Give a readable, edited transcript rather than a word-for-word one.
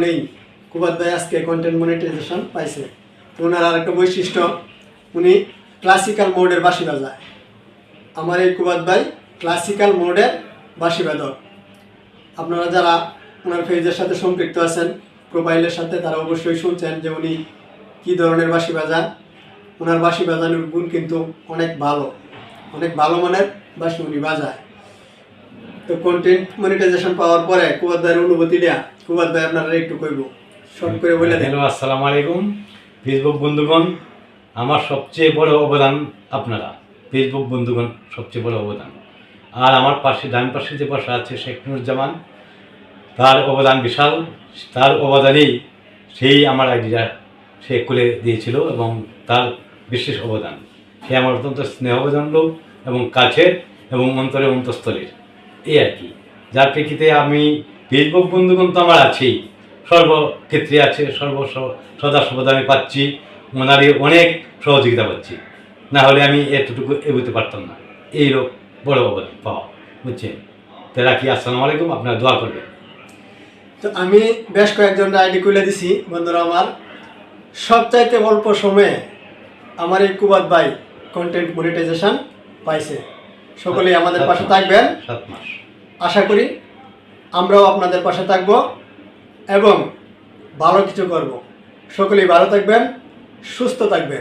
নেই কুবাত ভাই আজকে কন্টেন্ট মনিটাইজেশন পাইছে। তো ওনার আরেকটা বৈশিষ্ট্য, উনি ক্লাসিক্যাল মোডের বাঁশি বাজায়। আমার এই কুবাত ভাই ক্লাসিক্যাল মোডের বাঁশি বাদক। আপনারা যারা ওনার পেজের সাথে সম্পৃক্ত আছেন, প্রোফাইলের সাথে, তারা অবশ্যই শুনছেন যে উনি কী ধরনের বাঁশি বাজান। ওনার বাঁশি বাজানোর গুণ কিন্তু অনেক ভালো মানের বাঁশি উনি বাজায়। তো কন্টেন্ট মনিটাইজেশন পাওয়ার পরে কুবাত ভাইয়ের অনুভূতিটা কুবাত ভাই আপনারা একটু কইব, শর্ট করে বলে দেন। হ্যালো, আসসালামু আলাইকুম ফেসবুক বন্ধুগণ। আমার সবচেয়ে বড় অবদান আপনারা, ফেসবুক বন্ধুগণ সবচেয়ে বড় অবদান। আর আমার পাশে ডান পাশে যে বসা আছে শেখ নুরুজ্জামান, তার অবদান বিশাল। তার অবদানেই সেই আমার আইডিয়া সে খুলে দিয়েছিল এবং তার বিশেষ অবদান। সে আমার অত্যন্ত স্নেহভাজন লোক এবং কাছের এবং অন্তরে অন্তঃস্থলের, এই আর কি। যার প্রেক্ষিতে আমি ফেসবুক বন্ধুগণ তো আমার আছেই, সর্বক্ষেত্রে আছে, সদা সর্বদা আমি পাচ্ছি, ওনারই অনেক সহযোগিতা পাচ্ছি। না হলে আমি এতটুকু এগোতে পারতাম না। এই লোক বড় অবদান পাওয়া, বুঝছেন? তো রাখি, আসসালামু আলাইকুম, আপনারা দোয়া করবেন। তো আমি বেশ কয়েকজন আইডি খুলে দিছি বন্ধুরা। আমার সবচাইতে অল্প সময়ে আমার এই কুবাত ভাই কন্টেন্ট মনিটাইজেশন পাইছে। সকলেই আমাদের পাশে থাকবেন, 7 মাস আশা করি আমরাও আপনাদের পাশে থাকব এবং ভালো কিছু করব। সকলেই ভালো থাকবেন, সুস্থ থাকবেন।